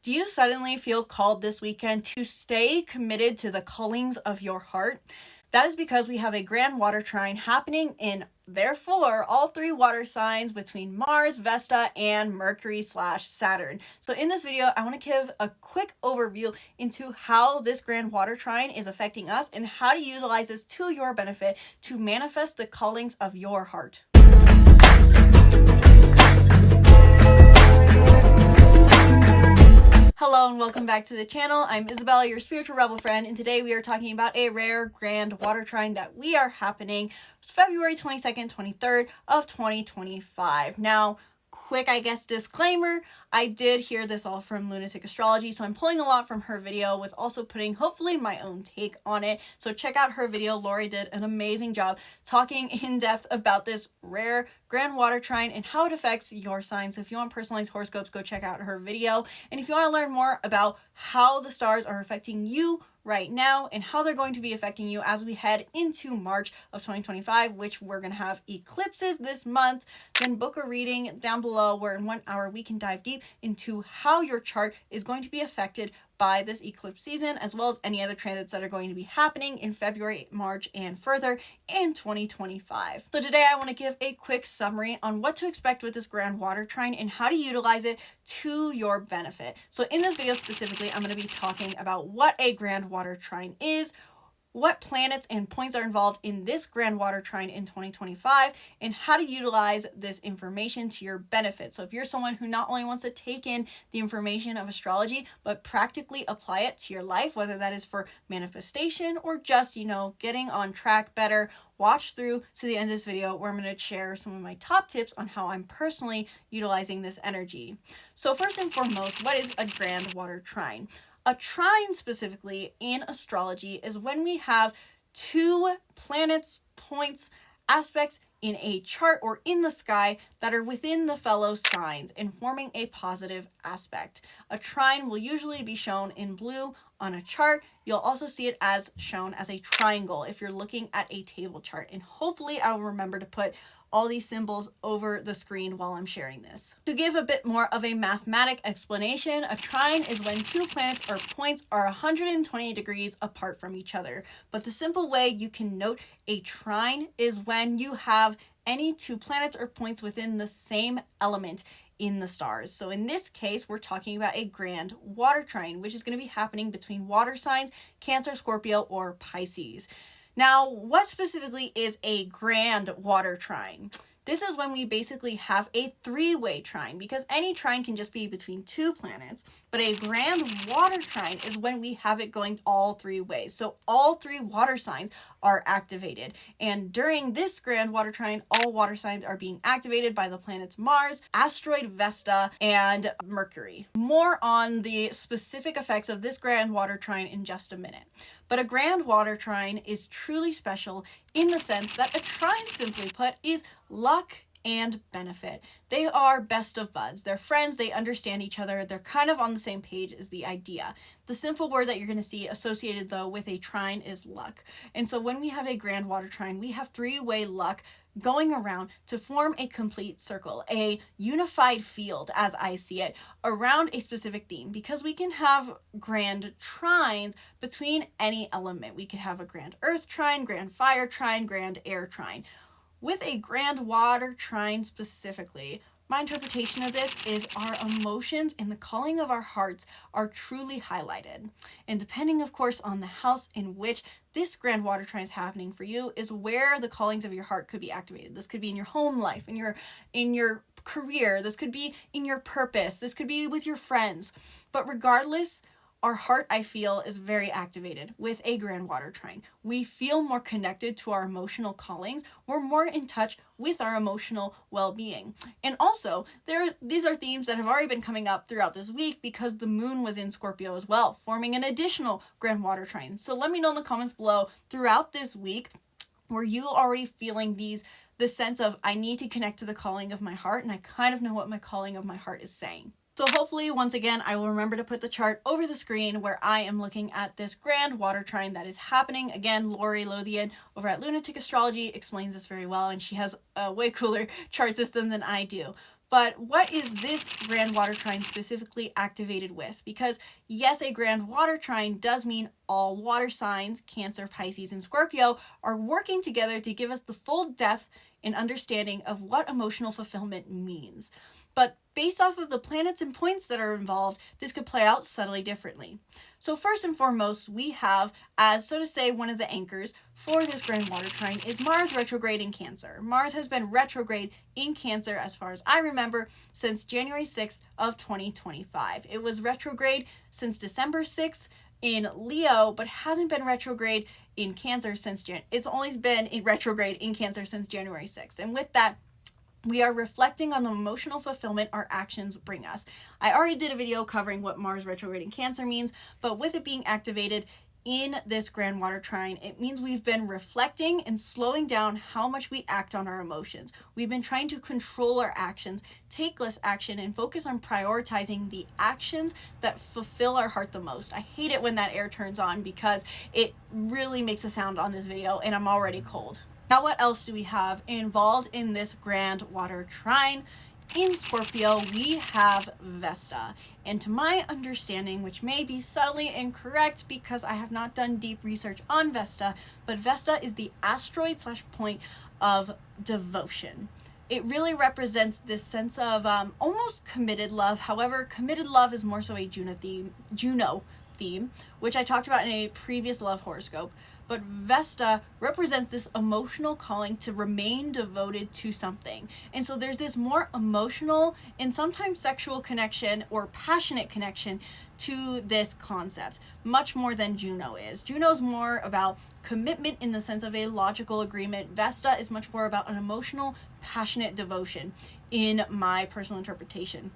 Do you suddenly feel called this weekend to stay committed to the callings of your heart? That is because we have a grand water trine happening in, therefore, all three water signs between Mars, Vesta, and Mercury/Saturn. So in this video, I want to give a quick overview into how this grand water trine is affecting us and how to utilize this to your benefit to manifest the callings of your heart. Hello and welcome back to the channel. I'm Isabelle, your spiritual rebel friend, and today we are talking about a rare grand water trine that we are happening February 22nd, 23rd of 2025. Now, quick, disclaimer, I did hear this all from Lunatic Astrology, so I'm pulling a lot from her video with also putting hopefully my own take on it. So check out her video. Lori did an amazing job talking in depth about this rare grand water trine and how it affects your sign. So if you want personalized horoscopes, go check out her video. And if you want to learn more about how the stars are affecting you right now and how they're going to be affecting you as we head into March of 2025, which we're going to have eclipses this month, then book a reading down below where in 1 hour we can dive deep into how your chart is going to be affected by this eclipse season, as well as any other transits that are going to be happening in February, March, and further in 2025. So today I want to give a quick summary on what to expect with this grand water trine and how to utilize it to your benefit. So in this video specifically, I'm going to be talking about what a grand water trine is, what planets and points are involved in this grand water trine in 2025, and how to utilize this information to your benefit. So if you're someone who not only wants to take in the information of astrology, but practically apply it to your life, whether that is for manifestation or just, getting on track better, watch through to the end of this video where I'm going to share some of my top tips on how I'm personally utilizing this energy. So first and foremost, what is a grand water trine? A trine specifically in astrology is when we have two planets, points, aspects in a chart or in the sky that are within the fellow signs and forming a positive aspect. A trine will usually be shown in blue on a chart. You'll also see it as shown as a triangle if you're looking at a table chart. And hopefully I will remember to put all these symbols over the screen while I'm sharing this. To give a bit more of a mathematic explanation, a trine is when two planets or points are 120 degrees apart from each other. But the simple way you can note a trine is when you have any two planets or points within the same element in the stars. So in this case, we're talking about a grand water trine, which is going to be happening between water signs, Cancer, Scorpio, or Pisces. Now, what specifically is a grand water trine? This is when we basically have a three-way trine, because any trine can just be between two planets, but a grand water trine is when we have it going all three ways. So all three water signs are activated. And during this grand water trine, all water signs are being activated by the planets Mars, asteroid Vesta, and Mercury. More on the specific effects of this grand water trine in just a minute. But a grand water trine is truly special in the sense that a trine, simply put, is luck and benefit. They are best of buds. They're friends. They understand each other. They're kind of on the same page as the idea. The simple word that you're going to see associated, though, with a trine is luck. And so when we have a grand water trine, we have three-way luck going around to form a complete circle, a unified field, as I see it, around a specific theme, because we can have grand trines between any element. We could have a grand earth trine, grand fire trine, grand air trine. With a grand water trine specifically, my interpretation of this is our emotions and the calling of our hearts are truly highlighted. And depending, of course, on the house in which this grand water trine is happening for you is where the callings of your heart could be activated. This could be in your home life, in your career. This could be in your purpose. This could be with your friends. But regardless, our heart, I feel, is very activated with a grand water trine. We feel more connected to our emotional callings. We're more in touch with our emotional well-being. And also, these are themes that have already been coming up throughout this week because the moon was in Scorpio as well, forming an additional grand water trine. So let me know in the comments below throughout this week, were you already feeling the sense of, I need to connect to the calling of my heart, and I kind of know what my calling of my heart is saying. So hopefully, once again, I will remember to put the chart over the screen where I am looking at this grand water trine that is happening. Again, Lori Lothian over at Lunatic Astrology explains this very well, and she has a way cooler chart system than I do. But what is this grand water trine specifically activated with? Because yes, a grand water trine does mean all water signs, Cancer, Pisces, and Scorpio, are working together to give us the full depth and understanding of what emotional fulfillment means. But based off of the planets and points that are involved, this could play out subtly differently. So first and foremost, we have, as so to say, one of the anchors for this grand water trine is Mars retrograde in Cancer. Mars has been retrograde in Cancer, as far as I remember, since January 6th of 2025. It was retrograde since December 6th in Leo, but hasn't been retrograde in Cancer since it's only been in retrograde in Cancer since January 6th. And with that, we are reflecting on the emotional fulfillment our actions bring us. I already did a video covering what Mars retrograde in Cancer means, but with it being activated in this grand water trine, it means we've been reflecting and slowing down how much we act on our emotions. We've been trying to control our actions, take less action, and focus on prioritizing the actions that fulfill our heart the most. I hate it when that air turns on because it really makes a sound on this video and I'm already cold. Now, what else do we have involved in this grand water trine? In Scorpio, we have Vesta. And to my understanding, which may be subtly incorrect because I have not done deep research on Vesta, but Vesta is the asteroid/point of devotion. It really represents this sense of almost committed love. However, committed love is more so a Juno theme, which I talked about in a previous love horoscope. But Vesta represents this emotional calling to remain devoted to something. And so there's this more emotional and sometimes sexual connection or passionate connection to this concept, much more than Juno is. Juno's more about commitment in the sense of a logical agreement. Vesta is much more about an emotional, passionate devotion in my personal interpretation.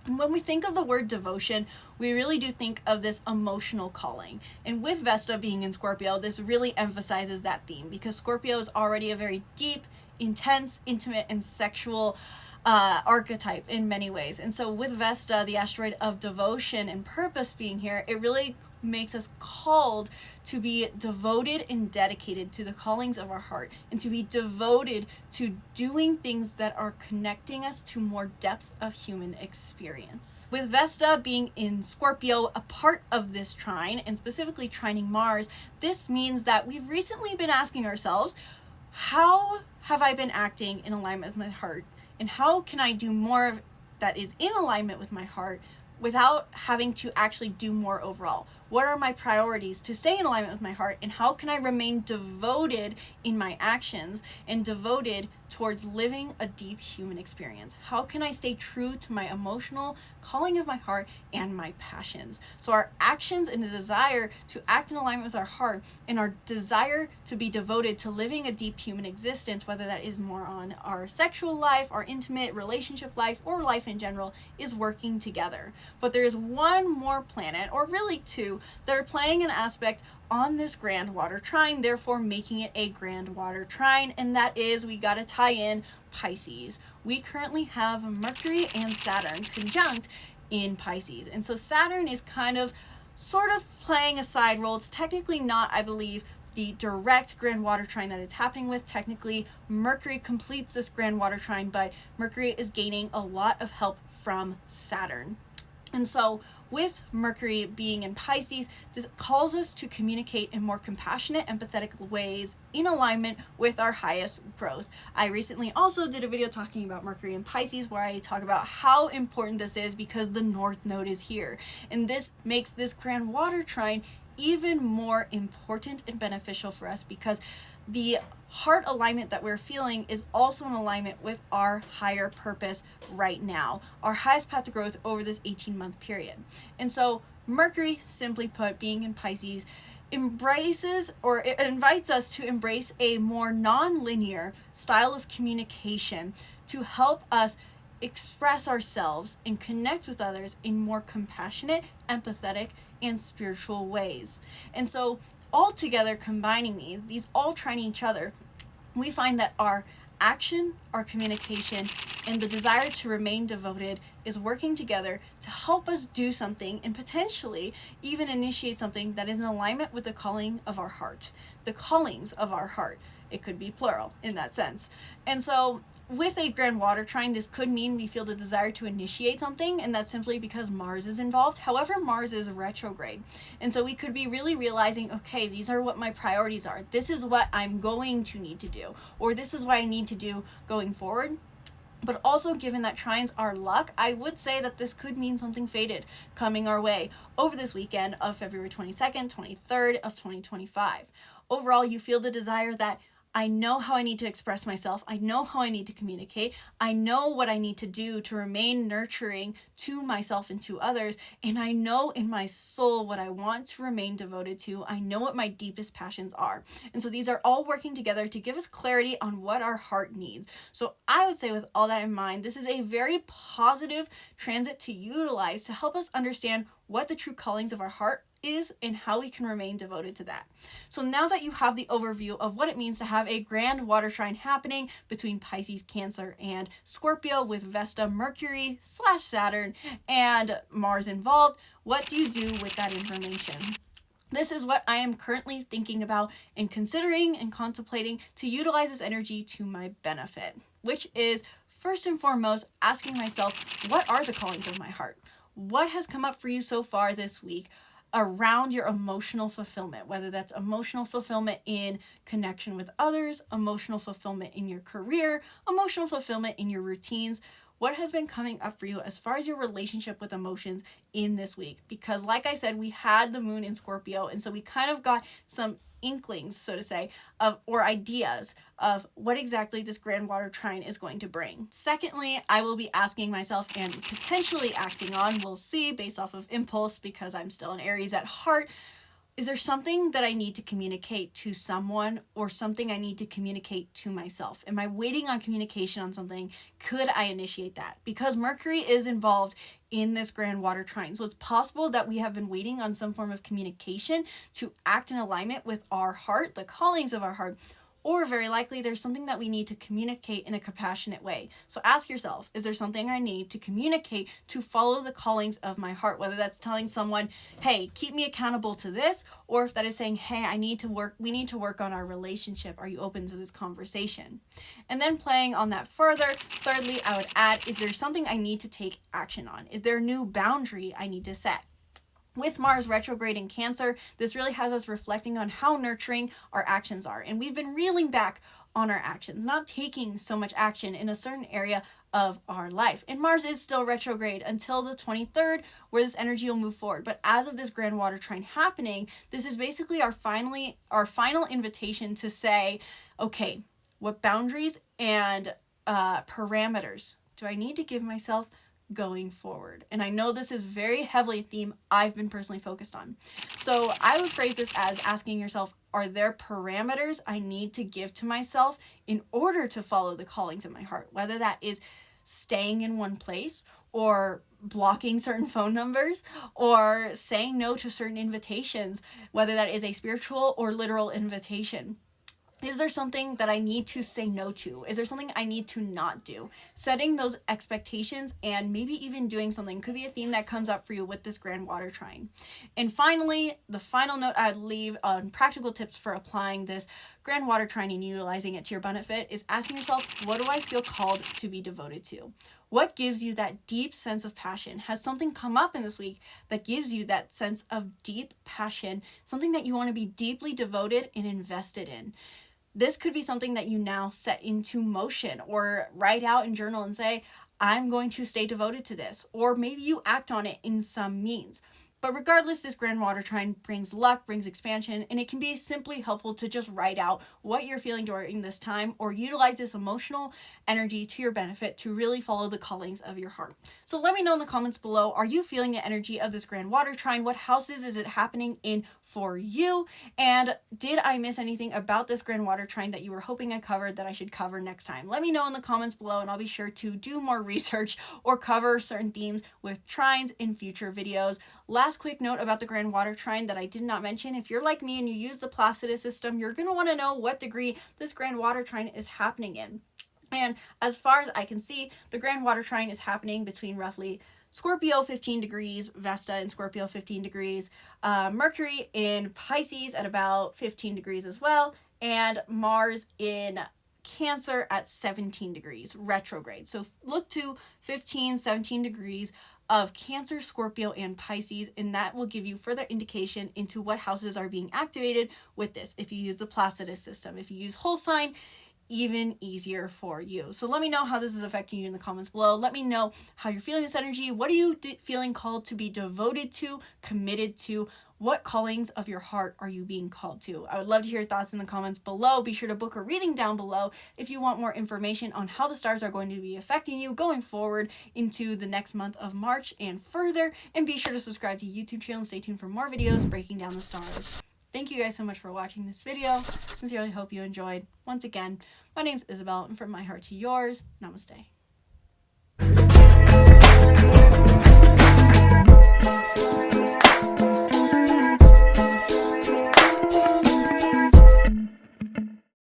And when we think of the word devotion, we really do think of this emotional calling. And with Vesta being in Scorpio, this really emphasizes that theme because Scorpio is already a very deep, intense, intimate, and sexual archetype in many ways. And so with Vesta, the asteroid of devotion and purpose being here, it really makes us called to be devoted and dedicated to the callings of our heart and to be devoted to doing things that are connecting us to more depth of human experience. With Vesta being in Scorpio, a part of this trine, and specifically trining Mars, this means that we've recently been asking ourselves, how have I been acting in alignment with my heart? And how can I do more that is in alignment with my heart without having to actually do more overall? What are my priorities to stay in alignment with my heart, and how can I remain devoted in my actions and devoted towards living a deep human experience? How can I stay true to my emotional calling of my heart and my passions? So our actions and the desire to act in alignment with our heart and our desire to be devoted to living a deep human existence, whether that is more on our sexual life, our intimate relationship life, or life in general, is working together. But there is one more planet, or really two, that are playing an aspect on this grand water trine, therefore making it a grand water trine, and that is, we gotta tie in Pisces. We currently have Mercury and Saturn conjunct in Pisces, and so Saturn is kind of sort of playing a side role. It's technically not, I believe, the direct grand water trine that it's happening with. Technically, Mercury completes this grand water trine, but Mercury is gaining a lot of help from Saturn. And so with Mercury being in Pisces, this calls us to communicate in more compassionate, empathetic ways in alignment with our highest growth. I recently also did a video talking about Mercury in Pisces where I talk about how important this is because the North Node is here. And this makes this grand water trine even more important and beneficial for us because the heart alignment that we're feeling is also in alignment with our higher purpose right now, our highest path to growth over this 18-month period. And so Mercury, simply put, being in Pisces, embraces, or it invites us to embrace a more non-linear style of communication to help us express ourselves and connect with others in more compassionate, empathetic, and spiritual ways. And so all together, combining these all trining each other, we find that our action, our communication, and the desire to remain devoted is working together to help us do something and potentially even initiate something that is in alignment with the calling of our heart, the callings of our heart. It could be plural in that sense. And so with a grand water trine, this could mean we feel the desire to initiate something, and that's simply because Mars is involved. However, Mars is retrograde. And so we could be really realizing, okay, these are what my priorities are. This is what I'm going to need to do, or this is what I need to do going forward. But also, given that trines are luck, I would say that this could mean something fated coming our way over this weekend of February 22nd, 23rd of 2025. Overall, you feel the desire that I know how I need to express myself. I know how I need to communicate. I know what I need to do to remain nurturing to myself and to others. And I know in my soul what I want to remain devoted to. I know what my deepest passions are. And so these are all working together to give us clarity on what our heart needs. So I would say, with all that in mind, this is a very positive transit to utilize to help us understand what the true callings of our heart is and how we can remain devoted to that. So now that you have the overview of what it means to have a grand water trine happening between Pisces, Cancer, and Scorpio with Vesta, Mercury / Saturn, and Mars involved, what do you do with that information? This is what I am currently thinking about and considering and contemplating to utilize this energy to my benefit, which is first and foremost asking myself, what are the callings of my heart? What has come up for you so far this week around your emotional fulfillment, whether that's emotional fulfillment in connection with others, emotional fulfillment in your career, emotional fulfillment in your routines? What has been coming up for you as far as your relationship with emotions in this week? Because like I said, we had the moon in Scorpio, and so we kind of got some inklings, so to say, of or ideas of what exactly this grand water trine is going to bring. Secondly, I will be asking myself and potentially acting on, we'll see based off of impulse because I'm still an Aries at heart, is there something that I need to communicate to someone or something I need to communicate to myself? Am I waiting on communication on something? Could I initiate that? Because Mercury is involved in this grand water trine. So it's possible that we have been waiting on some form of communication to act in alignment with our heart, the callings of our heart, or very likely there's something that we need to communicate in a compassionate way. So ask yourself, is there something I need to communicate to follow the callings of my heart? Whether that's telling someone, hey, keep me accountable to this, or if that is saying, hey, we need to work on our relationship. Are you open to this conversation? And then playing on that further, thirdly, I would add, is there something I need to take action on? Is there a new boundary I need to set? With Mars retrograde in Cancer, this really has us reflecting on how nurturing our actions are. And we've been reeling back on our actions, not taking so much action in a certain area of our life. And Mars is still retrograde until the 23rd, where this energy will move forward. But as of this grand water trine happening, this is basically our final invitation to say, okay, what boundaries and parameters do I need to give myself going forward? And I know this is very heavily a theme I've been personally focused on. So I would phrase this as asking yourself, are there parameters I need to give to myself in order to follow the callings of my heart? Whether that is staying in one place, or blocking certain phone numbers, or saying no to certain invitations, whether that is a spiritual or literal invitation. Is there something that I need to say no to? Is there something I need to not do? Setting those expectations and maybe even doing something could be a theme that comes up for you with this grand water trine. And finally, the final note I'd leave on practical tips for applying this grand water trine and utilizing it to your benefit is asking yourself, what do I feel called to be devoted to? What gives you that deep sense of passion? Has something come up in this week that gives you that sense of deep passion, something that you want to be deeply devoted and invested in? This could be something that you now set into motion or write out and journal and say, I'm going to stay devoted to this. Or maybe you act on it in some means. But regardless, this grand water trine brings luck, brings expansion, and it can be simply helpful to just write out what you're feeling during this time or utilize this emotional energy to your benefit to really follow the callings of your heart. So let me know in the comments below, are you feeling the energy of this grand water trine? What houses is it happening in for you? And did I miss anything about this grand water trine that you were hoping I covered that I should cover next time? Let me know in the comments below, and I'll be sure to do more research or cover certain themes with trines in future videos. Last quick note about the grand water trine that I did not mention. If you're like me and you use the Placidus system, you're going to want to know what degree this grand water trine is happening in. And as far as I can see, the grand water trine is happening between roughly Scorpio 15 degrees, Vesta in Scorpio 15 degrees, Mercury in Pisces at about 15 degrees as well, and Mars in Cancer at 17 degrees retrograde. So look to 15, 17 degrees of Cancer, Scorpio, and Pisces, and that will give you further indication into what houses are being activated with this. If you use the Placidus system, if you use whole sign, even easier for you. So let me know how this is affecting you in the comments below. Let me know how you're feeling this energy. What are you feeling called to be devoted to, committed to? What callings of your heart are you being called to? I would love to hear your thoughts in the comments below. Be sure to book a reading down below if you want more information on how the stars are going to be affecting you going forward into the next month of March and further. And be sure to subscribe to the YouTube channel and stay tuned for more videos breaking down the stars. Thank you guys so much for watching this video. Sincerely hope you enjoyed. Once again, my name's Isabelle, and from my heart to yours, namaste.